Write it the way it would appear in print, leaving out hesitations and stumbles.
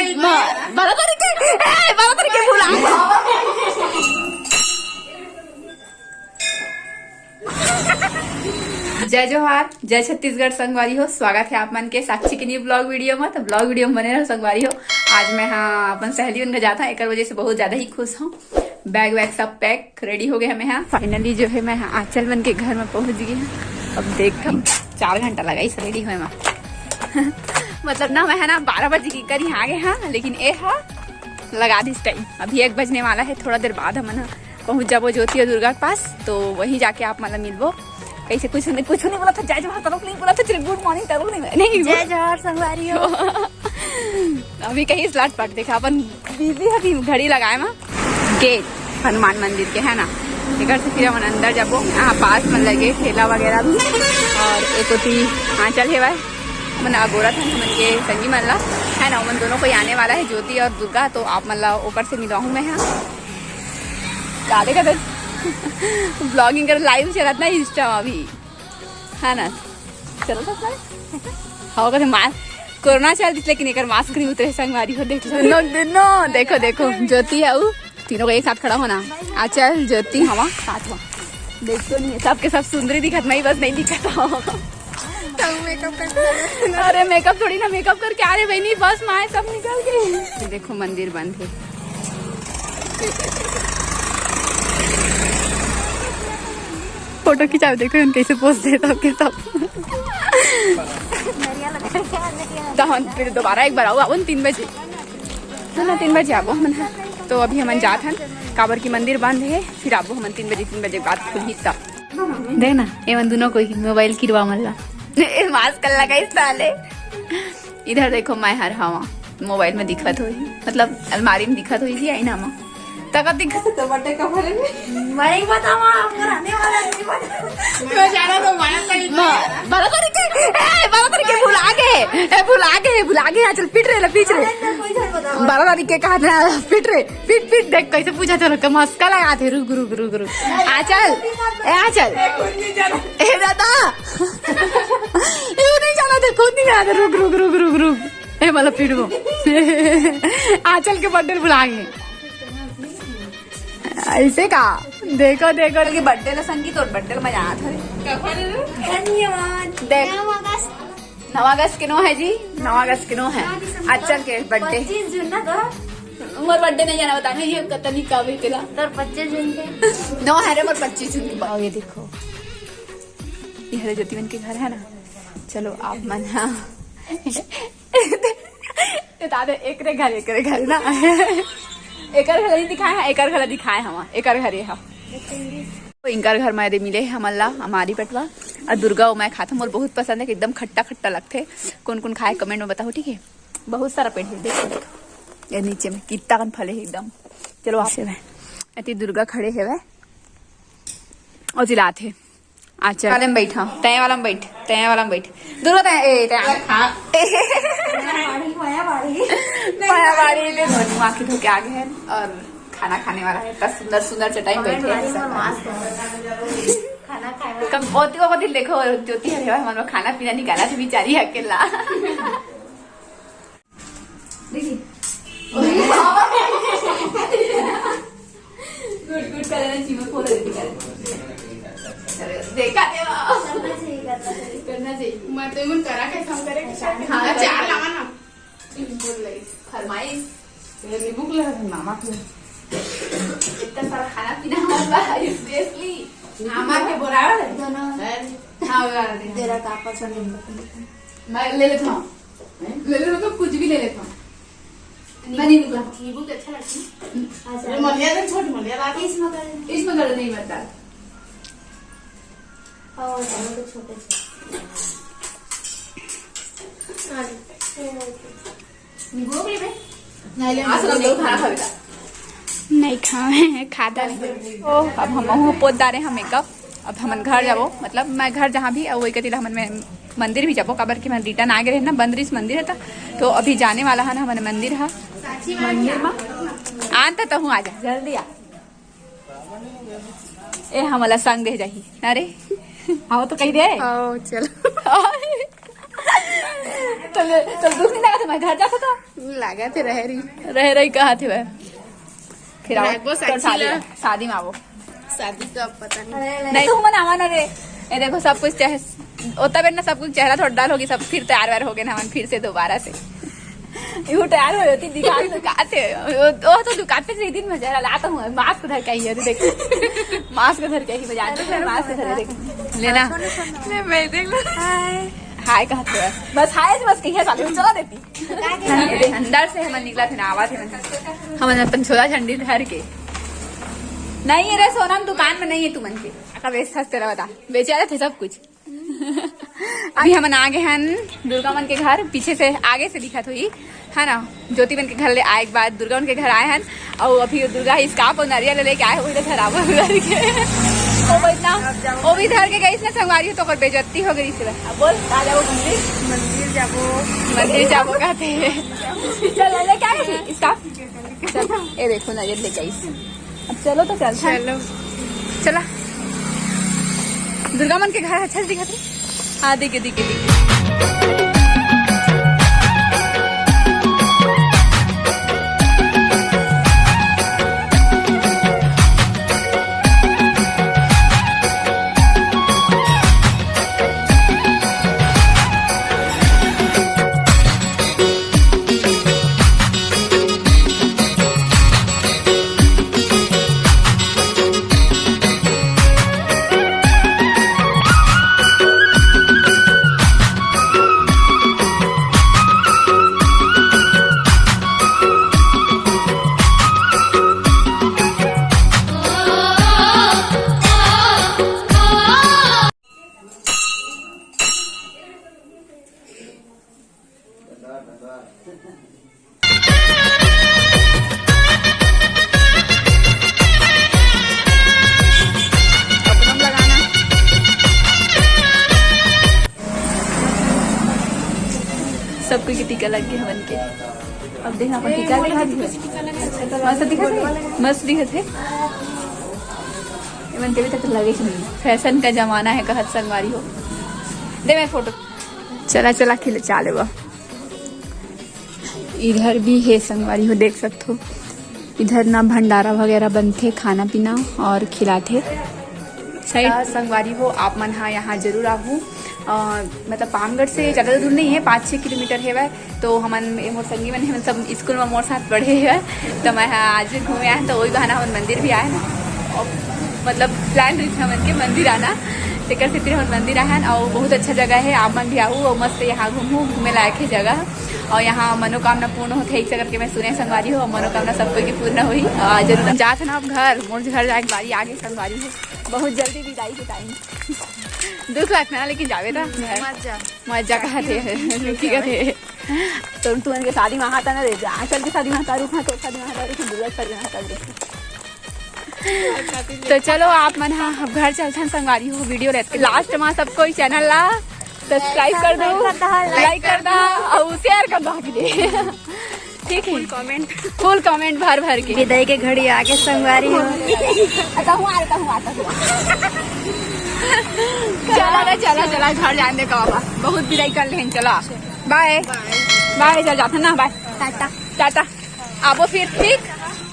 जय जोहार, जय छत्तीसगढ़ संगवारी हो। स्वागत है आप मन के साक्षी के न्यू ब्लॉग वीडियो में। तो ब्लॉग वीडियो में बने रहो संगवारी हो। आज मैं अपन सहेली उनका जाता है, एक वजह से बहुत ज्यादा ही खुश हूँ। बैग वैग सब पैक रेडी हो गए हमें यहाँ। फाइनली जो है मैं आंचल मन के घर में पहुंच गई हूँ। अब देखो 4 घंटा लगा इस रेडी हुए में मतलब ना मैं है ना 12 बजे की करी आ गए हाँ, लेकिन ये है लगा दिस टाइम अभी 1 बजने वाला है। थोड़ा देर बाद हम पहुंच जाबो ज्योति और दुर्गा के पास, तो वहीं जाके आप मतलब मिलबो। कैसे कुछ नहीं बोला था, जय जोहार तरुक नहीं बोला था, चल गुड मॉर्निंग तरुक नहीं जय जोहार संगवारी हो। अभी कहीं स्लाट पट देखा अपन बिजी है, घड़ी लगाए में गेट हनुमान मंदिर के है ना। इधर से फिर अपन अंदर जाबो। यहाँ पास में लगे ठेला वगैरह भी और एक होती आंचल है वह मन अगोरा था हमन के संगी मल्ला है ना। उन दोनों को आने वाला है ज्योति और दुर्गा, तो आप मतलब ऊपर से मिलवाऊँ मैं यहाँ गाले का ब्लॉगिंग कर लाइव चलत ना इंस्टा अभी है ना। चलो तो हाँ कहते मास्क कोरोना चल लेकिन एक मास्क नहीं उतरे संगवारी हो। देख लो देखो देखो ज्योति है वो तीनों को एक साथ खड़ा होना। आंचल ज्योति हवा साथ में देखो नहीं सबके सब सुंदरी दिखत नहीं, बस नहीं दिखत। अरे मेकअप थोड़ी ना मेकअप करके आ रहे बहनी, बस माए सब निकल गए। देखो मंदिर बंद है। फोटो खिंचाओ देखो उन कैसे पोस्ट देता सबके सब। तो फिर दोबारा एक बार आओ अब 3 बजे ना 3 बजे आबो हम। तो अभी हम जात हन काबर की मंदिर बंद है, फिर आबो हम 3 बजे बाद खुली सब देख ना। एवं दोनों को मोबाइल किरवा मल्ला मास्क लगा साले। इधर देखो मैं हर हवा मोबाइल में दिखत हुई, मतलब अलमारी में दिखत हुई थी आईना में तक दिखत तो बटे कपड़े में मैं बतावा आने वाला मैं जाना तो माया कहीं 12 तारीख के भुला गए आंचल पीट रहे 12 तारीख के कहा पीट देख कैसे पूछा। चलो कम मस्का लगा थे रुक आंचल ए दादा नहीं जाना थे, खुद नहीं जाना था। रुक ए मतलब पीटबो आंचल के बर्थडे बुला गए ऐसे का। देखो कि बर्थडे ला संगीत और बर्थडे मजा आता है। देख 9 अगस्त के नो है जी, 9 अगस्त के नो है आंचल के बर्थडे। 25 जून ना तो मोर बर्थडे नहीं जाना बताना ये कतनी कब है तेरा तो 25 जून के नो है रे मोर 25 जून के। ये देखो ये ज्योतिवन के घर है ना। चलो आप मन दादा एक रे घर ना एक घर दिखाए हम एक घर है इनकर घर में मिले हमला हमारी पटवा और दुर्गा मैं खाता हूँ और बहुत पसंद है कि एकदम खट्टा लगते। कौन खाए कमेंट में बताओ ठीक है। बहुत सारा पेड़ है देखो ये नीचे में कितना कन फले है एकदम। चलो आप दुर्गा खड़े है वह और चिल्लाते अच्छा वाले में बैठा तय वाला में बैठ दुर्गा आके धो के आगे है और खाना खाने वाला है। इतना सुंदर चटाई बैठे कम बहुत देखो ज्योति है हमारे खाना पीना निकाला थे बेचारी अकेला। देखा करना चाहिए मैं तो मन करा के हम करे हाँ 4 लावा ना बोल रही फरमाइश भूख लगा था मामा को इतना सारा खाना पीना हमारा स्पेशली मामा के बोरावा है दोनों हाँ तेरा का पसंद है मैं ले लेता हूँ तो कुछ भी ले लेता हूँ। मैं नहीं निकला नींबू अच्छा लगता है मलिया छोटी मलिया इसमें कर नहीं बता और तो छोटे नहीं खाता अब हम पोत डारे हम मेकअप। अब हम घर जाबो मतलब मैं घर जहाँ भी वही कहती हम मंदिर भी जाबो काबर की मैं रिटर्न आ गए ना बंदरिस मंदिर है तो अभी जाने वाला है ना हमारे मंदिर है। मंदिर में आनता तो हूँ आजा जल्दी आ ए हमला संग दे जाही अरे हाँ तो कही दे चलो तो दुख नहीं लगा था? मैं घर जाता था लगा थे रह रही कहा थे वह फिर आओ वो तो शादी में आओ शादी का पता नहीं। नहीं तुम मनावा ना रे। ये देखो सब कुछ होता बेर ना सब कुछ चेहरा थोड़ा डाल होगी सब फिर तैयार वैयार हो गए ना हम फिर से दोबारा से यू तैयार हो होती दिखा दुकान से वो तो दुकान पे से दिन में जरा लाता हूँ मास्क धर के आई है देख मास्क धर के ही बजाते मास्क धर देख लेना मैं देख लो हाय कहते हैं बस हाय बस कहीं चालू चला देती अंदर से हम निकला थे ना आवाज हम अपन छोला झंडी धर के नहीं है रे सोनम दुकान में नहीं है तू मन के का बेच तेरा बता बेचे रहे थे सब कुछ अभी हम आ गए हैं दुर्गा मन के घर पीछे से आगे से दिखा हुई है ना ज्योति बन के घर ले आए के बाद दुर्गा उनके घर आए हैं और अभी दुर्गा स्काफ और नारियल लेके आए हुए घर आवा घर के वो भी धर के गई इसने संगवारी तो बेजती हो गई इसलिए अब बोल आ जाओ मंदिर जाबो कहते चल ले क्या स्काफ चल ये देखो नारियल लेके आई अब चलो तो चलो चला दुर्गा मन के घर अच्छा से दिखाते हाँ दिखे दिखे दिखे सबको की टीका लग गया हवन के अब देखना अपन टीका मस्त दिखत है मन के भी तक लगे नहीं फैशन का जमाना है कहत संगवारी हो दे मैं फोटो चला चला खिले चाले वो इधर भी है संगवारी हो देख सकते हो इधर ना भंडारा वगैरह बनते खाना पीना और खिलाते सही संगवारी हो आप मन हाँ यहाँ जरूर आहू मतलब पामगढ़ से ज़्यादा दूर नहीं है 5-6 किलोमीटर है वह तो हमन मोर संगी मन हम सब स्कूल में मोर साथ पढ़े है तो मैं आज घूमे आए तो वही बहाना हम मंदिर भी आए ना और मतलब प्लान रही हमन के मंदिर आना तेकर से फिर हम मंदिर आए और बहुत अच्छा जगह है आप मन भी आहू और मस्त यहाँ घूमे लायक है जगह और यहाँ मनोकामना पूर्ण होते है एक करके मैं सुने संगवारी हो और मनोकामना सबको की पूर्ण हुई जरूर जाते ना अब घर मोर घर जाए बारी आगे संगवारी हो बहुत जल्दी विदाई के टाइम दुख लगना लेकिन जावे था मजा कहा थे तो तुम के शादी में आता ना रे चल के शादी में आता रुक तो शादी में आता रुक दुर्गा पर तो चलो आप मन हाँ अब घर चलते संगवारी हो वीडियो रहते लास्ट में सबको चैनल ला सब्सक्राइब कर दो लाइक कर दो और शेयर कर दो ठीक है फुल कमेंट भर भर के विदाई के घड़ी आगे संगवारी हो आता हूँ चला चला घर जाने का बाबा बहुत विदाई कर लें चला बाय बाय चल जाते ना बाय टाटा टाटा आबो फिर ठीक